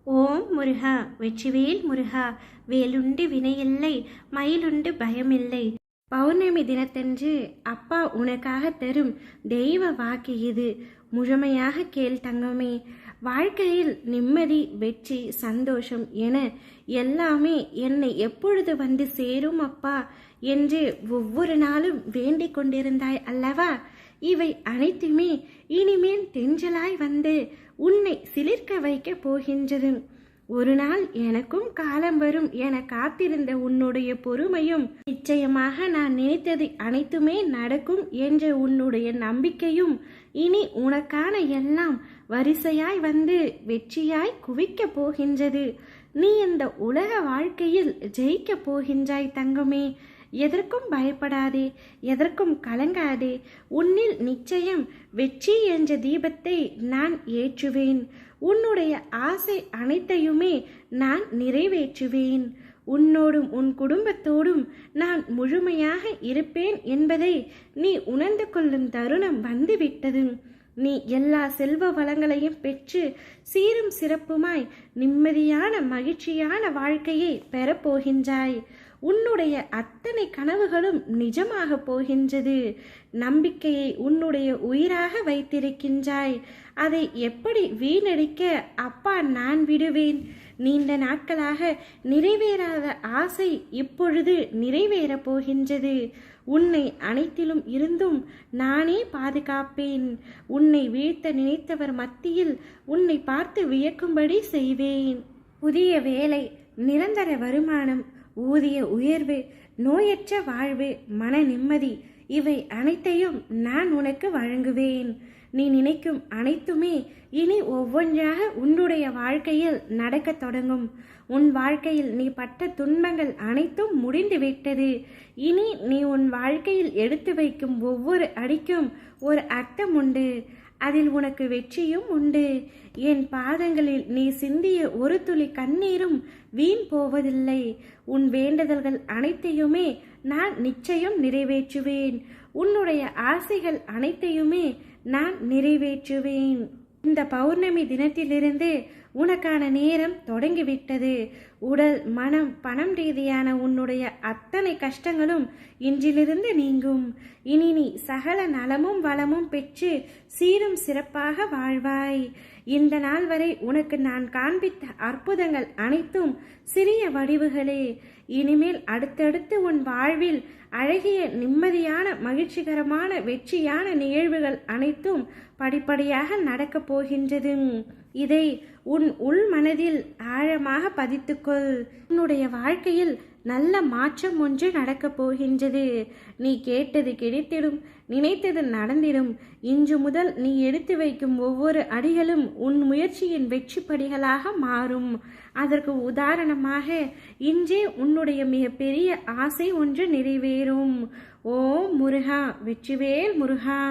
ஓம் முருகா, வெற்றிவேல் முருகா. வேலுண்டு வினையில்லை, மயிலுண்டு பயமில்லை. பௌர்ணமி தினத்தன்று அப்பா உனக்காக தரும் தெய்வ வாக்கு இது. முழுமையாக கேள் தங்கமே. வாழ்க்கையில் நிம்மதி, வெற்றி, சந்தோஷம் என எல்லாமே என்னை எப்பொழுது வந்து சேரும் அப்பா என்று ஒவ்வொரு நாளும் வேண்டிக் கொண்டிருந்தாய் அல்லவா? இவை அனைத்துமே இனிமேல் தென்றலாய் வந்து உன்னை சிலிர்க்க வைக்க போகின்றது. ஒரு நாள் எனக்கும் காலம் வரும் என காத்திருந்த உன்னுடைய பொறுமையும், நிச்சயமாக நான் நினைத்தது அனைத்துமே நடக்கும் என்ற உன்னுடைய நம்பிக்கையும் இனி உனக்கான எல்லாம் வரிசையாய் வந்து வெற்றியாய் குவிக்க போகின்றது. நீ இந்த உலக வாழ்க்கையில் ஜெயிக்க போகின்றாய் தங்கமே. எதற்கும் பயப்படாதே, எதற்கும் கலங்காதே. உன்னில் நிச்சயம் வெற்றி என்ற தீபத்தை நான் ஏற்றுவேன். உன்னுடைய ஆசை அனைத்தையுமே நான் நிறைவேற்றுவேன். உன்னோடும் உன் குடும்பத்தோடும் நான் முழுமையாக இருப்பேன் என்பதை நீ உணர்ந்து கொள்ளும் தருணம் வந்துவிட்டது. நீ எல்லா செல்வ வளங்களையும் பெற்று சீரும் சிறப்புமாய் நிம்மதியான மகிழ்ச்சியான வாழ்க்கையை பெறப்போகின்றாய். உன்னுடைய அத்தனை கனவுகளும் நிஜமாக போகின்றது. நம்பிக்கையை உன்னுடைய உயிராக வைத்திருக்கின்றாய். அதை எப்படி வீணடிக்க அப்பா நான் விடுவேன்? நீண்ட நாட்களாக நிறைவேறாத ஆசை இப்பொழுது நிறைவேறப் போகின்றது. உன்னை அனைத்திலும் இருந்தும் நானே பாதுகாப்பேன். உன்னை வீழ்த்த நினைத்தவர் மத்தியில் உன்னை பார்த்து வியக்கும்படி செய்வேன். புதிய வேலை, நிரந்தர வருமானம், ஊதிய உயர்வு, நோயற்ற வாழ்வு, மன நிம்மதி, இவை அனைத்தையும் நான் உனக்கு வழங்குவேன். நீ நினைக்கும் அனைத்துமே இனி ஒவ்வொன்றாக உன்னுடைய வாழ்க்கையில் நடக்கத் தொடங்கும். உன் வாழ்க்கையில் நீ பட்ட துன்பங்கள் அனைத்தும் முடிந்து விட்டது. இனி நீ உன் வாழ்க்கையில் எடுத்து வைக்கும் ஒவ்வொரு அடிக்கும் ஒரு அர்த்தம் உண்டு. அதில் உனக்கு வெற்றியும் உண்டு. என் பாதங்களில் நீ சிந்திய ஒரு துளி கண்ணீரும் வீண் போவதில்லை. உன் வேண்டுதல்கள் அனைத்தையுமே நான் நிச்சயம் நிறைவேற்றுவேன். உன்னுடைய ஆசைகள் அனைத்தையுமே நான் நிறைவேற்றுவேன். இந்த பௌர்ணமி தினத்திலிருந்து உனக்கான நேரம் தொடங்கிவிட்டது. உடல், மனம், பணம் ரீதியான உன்னுடைய அத்தனை கஷ்டங்களும் இன்றிலிருந்து நீங்கும். இனி நீ சகல நலமும் வளமும் பெற்று சீரும் சிறப்பாக வாழ்வாய். இந்த நாள் வரை உனக்கு நான் காண்பித்த அற்புதங்கள் அனைத்தும் சிறிய வடிவுகளே. இனிமேல் அடுத்தடுத்து உன் வாழ்வில் அழகிய, நிம்மதியான, மகிழ்ச்சிகரமான, வெற்றியான நிகழ்வுகள் அனைத்தும் படிப்படியாக நடக்கப் போகின்றது. இதை உன் உள் மனதில் ஆழமாக பதித்துக்கொள். உன்னுடைய வாழ்க்கையில் நல்ல மாற்றம் ஒன்று நடக்கப் போகின்றது. நீ கேட்டது கிடைத்திடும், நினைத்தது நடந்திடும். இன்று முதல் நீ எடுத்து வைக்கும் ஒவ்வொரு அடிகளும் உன் முயற்சியின் வெற்றி படிகளாக மாறும். அதற்கு உதாரணமாக இன்றே உன்னுடைய மிகப்பெரிய ஆசை ஒன்று நிறைவேறும். ஓம் முருகா, வெற்றிவேல் முருகா.